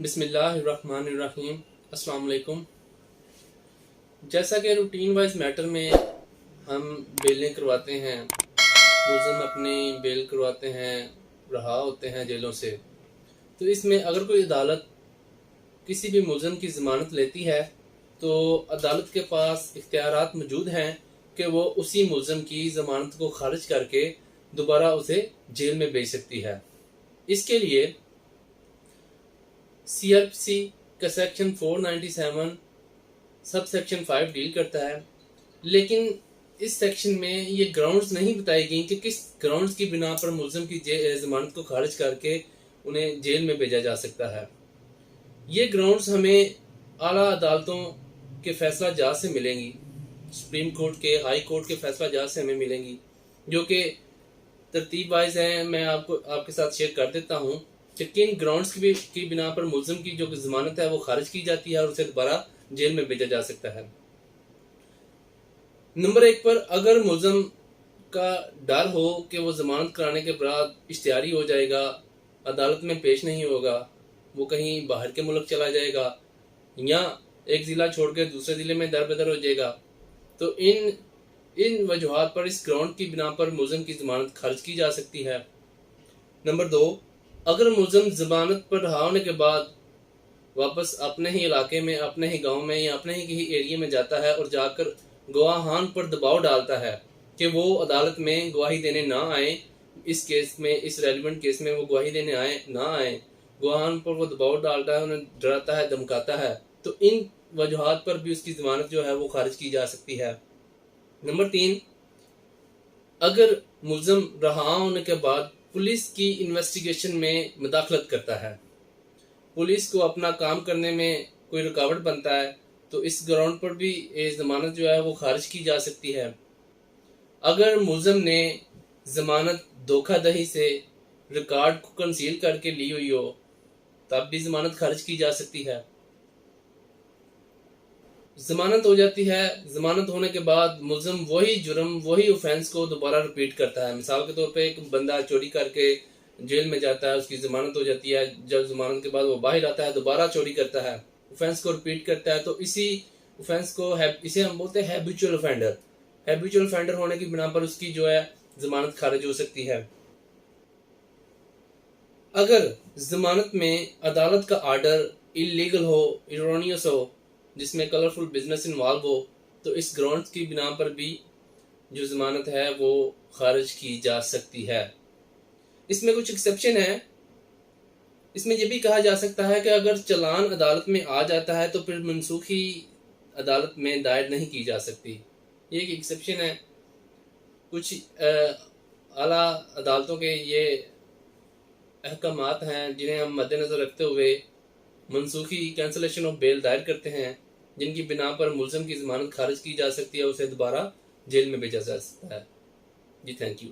बिस्मिल्लाहिर्रहमानिर्रहीम। अस्सलाम वालेकुम। जैसा कि रूटीन वाइज मैटर में हम बेलें करवाते हैं, मुलज़म अपनी बेल करवाते हैं, रहा होते हैं जेलों से। तो इसमें अगर कोई अदालत किसी भी मुलज़म की ज़मानत लेती है तो अदालत के पास इख्तियारात मौजूद हैं कि वो उसी मुलज़म की ज़मानत को खारिज करके दोबारा उसे जेल में भेज सकती है। इसके लिए CRPC का सेक्शन 497 सब सेक्शन 5 डील करता है, लेकिन इस सेक्शन में ये ग्राउंड्स नहीं बताई गई कि किस ग्राउंड्स की बिना पर मुलज़म की ज़मानत को खारिज करके उन्हें जेल में भेजा जा सकता है। ये ग्राउंड्स हमें आला अदालतों के फैसला जात से मिलेंगी, सुप्रीम कोर्ट के, हाई कोर्ट के फैसला जात से हमें मिलेंगी, जो कि तरतीब वाइज हैं। मैं आपके साथ शेयर कर देता हूँ कि किन ग्राउंड्स की बिना पर मुलज़म की जो ज़मानत है वो खारिज की जाती है और उसे दोबारा जेल में भेजा जा सकता है। नंबर 1 पर अगर मुलज़म का डर हो कि वो ज़मानत कराने के बाद इश्तिहारी हो जाएगा, अदालत में पेश नहीं होगा, वो कहीं बाहर के मुल्क चला जाएगा या एक ज़िला छोड़ के दूसरे ज़िले में दर बदर हो जाएगा, तो इन वजूहात पर, इस ग्राउंड की बिना पर मुलज़म की ज़मानत खारिज की जा सकती है। नंबर 2, अगर मुलज़म ज़मानत पर रहा होने के बाद वापस अपने ही इलाके में, अपने ही गांव में या अपने ही एरिया में जाता है और जाकर गवाहान पर दबाव डालता है कि वो अदालत में गवाही देने ना आए, इस केस में, इस रेलिवेंट केस में वो गवाही देने ना आए, गवाहान पर वो दबाव डालता है, उन्हें डराता है, धमकाता है, तो इन वजूहात पर भी उसकी ज़मानत जो है वो खारिज की जा सकती है। नंबर 3, अगर मुलज़म रहा होने के बाद पुलिस की इन्वेस्टिगेशन में मुदाखलत करता है, पुलिस को अपना काम करने में कोई रुकावट बनता है, तो इस ग्राउंड पर भी ज़मानत जो है वो खारिज की जा सकती है। अगर मुलज़म ने ज़मानत धोखाधड़ी से रिकॉर्ड को कंसील करके ली हुई हो, तब भी ज़मानत खारिज की जा सकती है। ज़मानत हो जाती है, ज़मानत होने के बाद मुलज़म वही जुर्म, वही ऑफेंस को दोबारा रिपीट करता है। मिसाल के तौर पे एक बंदा चोरी करके जेल में जाता है, उसकी ज़मानत हो जाती है, जब ज़मानत के बाद वो बाहर आता है दोबारा चोरी करता है, ऑफेंस को रिपीट करता है, तो इसी ऑफेंस को इसे हम बोलते हैं हैबिचुअल ऑफेंडर। हैबिचुअल ऑफेंडर होने की बिना पर उसकी जो है ज़मानत खारिज हो सकती है। अगर ज़मानत में अदालत का आर्डर इलीगल हो, इरोनियस हो, जिसमें कलरफुल बिजनेस इन्वॉल्व हो, तो इस ग्राउंड्स की बिना पर भी जो ज़मानत है वो खारिज की जा सकती है। इसमें कुछ एक्सेप्शन है। इसमें यह भी कहा जा सकता है कि अगर चलान अदालत में आ जाता है तो फिर मनसूखी अदालत में दायर नहीं की जा सकती। ये एक एक्सेप्शन है। कुछ आला अदालतों के ये अहकामात हैं जिन्हें हम मद्देनज़र रखते हुए मनसूखी कैंसलेशन ऑफ बेल दायर करते हैं, जिनकी बिना पर मुलज़म की ज़मानत खारिज की जा सकती है, उसे दोबारा जेल में भेजा जा सकता है। जी, थैंक यू।